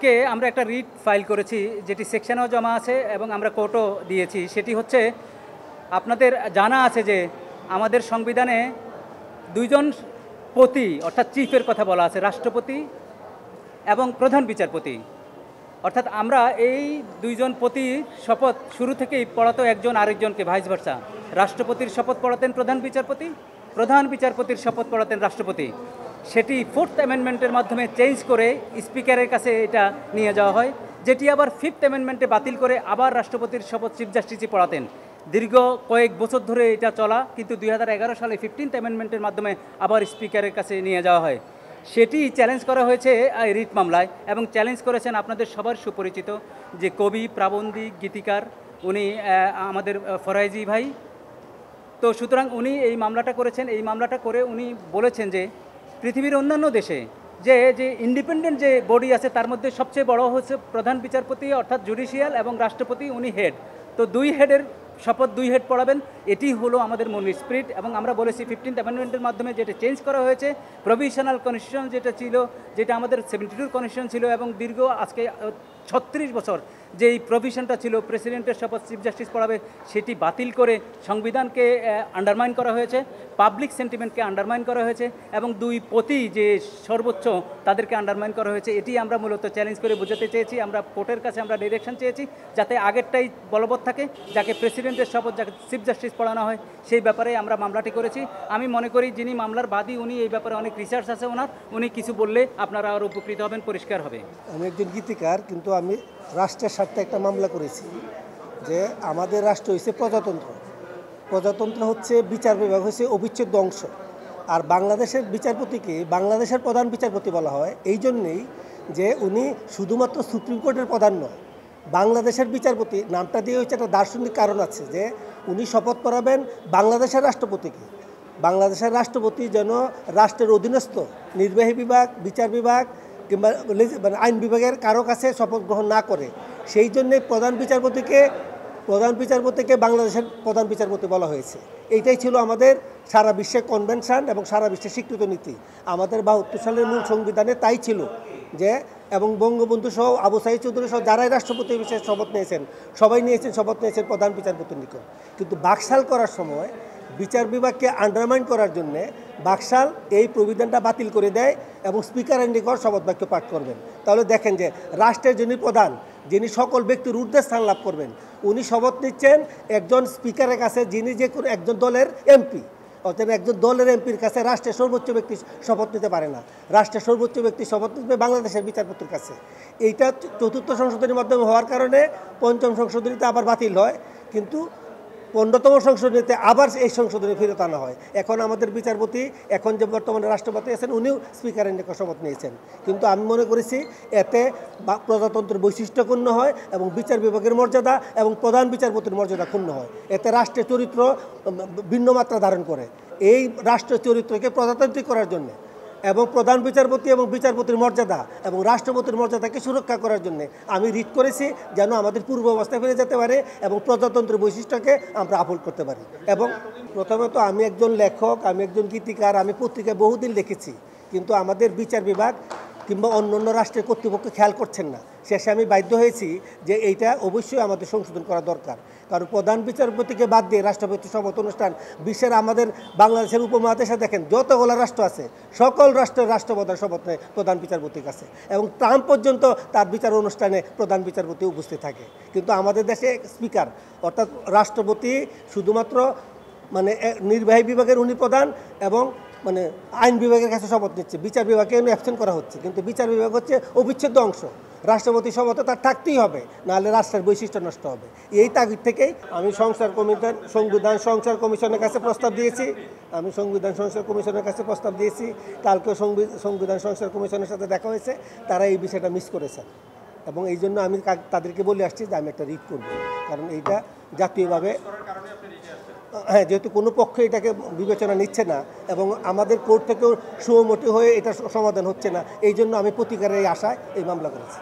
আজকে আমরা একটা রিট ফাইল করেছি, যেটি সেকশনেও জমা আছে এবং আমরা কোর্টও দিয়েছি। সেটি হচ্ছে, আপনাদের জানা আছে যে আমাদের সংবিধানে দুইজন পতি অর্থাৎ চিফের কথা বলা আছে, রাষ্ট্রপতি এবং প্রধান বিচারপতি। অর্থাৎ আমরা এই দুইজন পতি শপথ শুরু থেকেই পড়াতো একজন আরেকজনকে, ভাইস ভার্সা। রাষ্ট্রপতির শপথ পড়াতেন প্রধান বিচারপতি, প্রধান বিচারপতির শপথ পড়াতেন রাষ্ট্রপতি। সেটি 4th অ্যামেন্ডমেন্টের মাধ্যমে চেঞ্জ করে স্পিকারের কাছে এটা নিয়ে যাওয়া হয়, যেটি আবার 5th অ্যামেন্ডমেন্টে বাতিল করে আবার রাষ্ট্রপতির শপথ চিফ জাস্টিসই পড়াতেন। দীর্ঘ কয়েক বছর ধরে এটা চলা, কিন্তু 2011 সালে 15th অ্যামেন্ডমেন্টের মাধ্যমে আবার স্পিকারের কাছে নিয়ে যাওয়া হয়। সেটি চ্যালেঞ্জ করা হয়েছে এই রিট মামলায়, এবং চ্যালেঞ্জ করেছেন আপনাদের সবার সুপরিচিত যে কবি, প্রাবন্ধিক, গীতিকার, উনি আমাদের ফরাইজি ভাই। তো সুতরাং উনি এই মামলাটা করেছেন। এই মামলাটা করে উনি বলেছেন যে পৃথিবীর অন্যান্য দেশে যে যে ইন্ডিপেন্ডেন্ট যে বডি আছে তার মধ্যে সবচেয়ে বড় হচ্ছে প্রধান বিচারপতি অর্থাৎ জুডিশিয়াল, এবং রাষ্ট্রপতি উনি হেড। তো দুই হেডের শপথ দুই হেড পড়াবেন, এটি হলো আমাদের মূল স্পিরিট। এবং আমরা বলেছি 15th অ্যামেন্ডমেন্টের মাধ্যমে যেটা চেঞ্জ করা হয়েছে, প্রভিশনাল কনস্টিটিউশন যেটা ছিল, যেটা আমাদের 72 কনস্টিটিউশন ছিল, এবং দীর্ঘ আজকে 36 বছর যে এই প্রভিশনটা ছিল প্রেসিডেন্টের শপথ চিফ জাস্টিস পড়াবে, সেটি বাতিল করে সংবিধানকে আন্ডারমাইন করা হয়েছে, পাবলিক সেন্টিমেন্টকে আন্ডারমাইন করা হয়েছে, এবং দুই পতি যে সর্বোচ্চ তাদেরকে আন্ডারমাইন করা হয়েছে। এটি আমরা মূলত চ্যালেঞ্জ করে বোঝাতে চেয়েছি। আমরা কোর্টের কাছে আমরা ডিরেকশন চেয়েছি যাতে আগেরটাই বলবৎ থাকে, যাকে প্রেসিডেন্টের শপথ যাকে চিফ জাস্টিস পড়ানো হয়, সেই ব্যাপারে আমরা মামলাটি করেছি। আমি মনে করি যিনি মামলার বাদী উনি এই ব্যাপারে অনেক রিসার্চ আছে ওনার, উনি কিছু বললে আপনারা আরও উপকৃত হবেন, পরিষ্কার হবে। আমি একজন গীতিকার, কিন্তু আমি রাষ্ট্রের স্বার্থে একটা মামলা করেছি যে আমাদের রাষ্ট্র হচ্ছে প্রজাতন্ত্র। প্রজাতন্ত্র হচ্ছে বিচার বিভাগ হচ্ছে অবিচ্ছেদ্য অংশ। আর বাংলাদেশের বিচারপতিকে বাংলাদেশের প্রধান বিচারপতি বলা হয় এই জন্যেই যে উনি শুধুমাত্র সুপ্রিম কোর্টের প্রধান নয়, বাংলাদেশের বিচারপতি নামটা দিয়ে হচ্ছে একটা দার্শনিক কারণ আছে যে উনি শপথ পড়াবেন বাংলাদেশের রাষ্ট্রপতিকে। বাংলাদেশের রাষ্ট্রপতি যেন রাষ্ট্রের অধীনস্থ নির্বাহী বিভাগ, বিচার বিভাগ কিংবা মানে আইন বিভাগের কারো কাছে শপথ গ্রহণ না করে, সেই জন্যে প্রধান বিচারপতিকে বাংলাদেশের প্রধান বিচারপতি বলা হয়েছে। এইটাই ছিল আমাদের সারা বিশ্বে কনভেনশন এবং সারা বিশ্বে স্বীকৃত নীতি। আমাদের 72 সালের মূল সংবিধানে তাই ছিল যে, এবং বঙ্গবন্ধু সহ আবু সাঈদ চৌধুরী সহ যারাই রাষ্ট্রপতি হিসেবে শপথ নিয়েছেন সবাই শপথ নিয়েছেন প্রধান বিচারপতির নিকট। কিন্তু বাকশাল করার সময় বিচার বিভাগকে আন্ডারমাইন করার জন্যে বাকশাল এই প্রবিধানটা বাতিল করে দেয় এবং স্পিকারের নিকট শপথ বাক্য পাঠ করবেন। তাহলে দেখেন যে রাষ্ট্রের যিনি প্রধান, যিনি সকল ব্যক্তির ঊর্ধ্বে স্থান লাভ করবেন, উনি শপথ নিচ্ছেন একজন স্পিকারের কাছে, যিনি যে কোনো একজন দলের এমপি। অর্থাৎ একজন দলের এমপির কাছে রাষ্ট্রের সর্বোচ্চ ব্যক্তি শপথ নিতে পারে না। রাষ্ট্রের সর্বোচ্চ ব্যক্তি শপথ নিতে বাংলাদেশের বিচারপতির কাছে। এইটা 4th সংশোধনীর মাধ্যমে হওয়ার কারণে 5ম সংশোধনীতে আবার বাতিল হয়, কিন্তু 15তম সংশোধনীতে আবার এই সংশোধনী ফেরত আনা হয়। এখন আমাদের বিচারপতি, এখন যে বর্তমানে রাষ্ট্রপতি আছেন, উনিও স্পিকারের নিকট শপথ নিয়েছেন। কিন্তু আমি মনে করেছি এতে প্রজাতন্ত্রের বৈশিষ্ট্য ক্ষুণ্ণ হয় এবং বিচার বিভাগের মর্যাদা এবং প্রধান বিচারপতির মর্যাদা ক্ষুণ্ণ হয়। এতে রাষ্ট্রের চরিত্র ভিন্ন মাত্রা ধারণ করে। এই রাষ্ট্রের চরিত্রকে প্রজাতান্ত্রিক করার জন্য এবং প্রধান বিচারপতি এবং বিচারপতির মর্যাদা এবং রাষ্ট্রপতির মর্যাদাকে সুরক্ষা করার জন্য আমি রিট করেছি, যেন আমাদের পূর্ব অবস্থায় ফিরে যেতে পারে এবং প্রজাতন্ত্রের বৈশিষ্ট্যকে আমরা আপহোল্ড করতে পারি। এবং প্রথমত আমি একজন লেখক, আমি একজন গীতিকার, আমি পত্রিকায় বহুদিন লিখেছি, কিন্তু আমাদের বিচার বিভাগ কিংবা অন্য রাষ্ট্রের কর্তৃপক্ষ খেয়াল করছেন না। শেষে আমি বাধ্য হয়েছি যে এইটা অবশ্যই আমাদের সংশোধন করা দরকার। কারণ প্রধান বিচারপতিকে বাদ দিয়ে রাষ্ট্রপতি শপথ অনুষ্ঠান বিশ্বের আমাদের বাংলাদেশের উপমহাদেশে দেখেন যতগুলো রাষ্ট্র আছে সকল রাষ্ট্রের রাষ্ট্রপ্রধান শপথ নেয় প্রধান বিচারপতির কাছে, এবং ট্রাম্প পর্যন্ত তার বিচার অনুষ্ঠানে প্রধান বিচারপতি উপস্থিত থাকে। কিন্তু আমাদের দেশে স্পিকার অর্থাৎ রাষ্ট্রপতি শুধুমাত্র মানে নির্বাহী বিভাগের উনি প্রধান এবং মানে আইন বিভাগের কাছে শপথ নিচ্ছে, বিচার বিভাগকে অ্যাবসেন্ট করা হচ্ছে। কিন্তু বিচার বিভাগ হচ্ছে অবিচ্ছেদ্য অংশ। রাষ্ট্রপতি শপথ তার থাকতেই হবে, নাহলে রাষ্ট্রের বৈশিষ্ট্য নষ্ট হবে। এই তাগিদ থেকেই আমি সংবিধান সংস্কার কমিশনের কাছে প্রস্তাব দিয়েছি। কালকে সংবিধান সংস্কার কমিশনের সাথে দেখা হয়েছে, তারা এই বিষয়টা মিস করেছে। এবং এই জন্য আমি তাদেরকে বলে আসছি যে আমি একটা রিট করব, কারণ এইটা জাতীয়ভাবে, হ্যাঁ, যেহেতু কোনো পক্ষ এটাকে বিবেচনা নিচ্ছে না এবং আমাদের কোর্ট থেকেও সুমোটো হয়ে এটা সমাধান হচ্ছে না, এই জন্য আমি প্রতিকারের এই আশায় এই মামলা করেছি।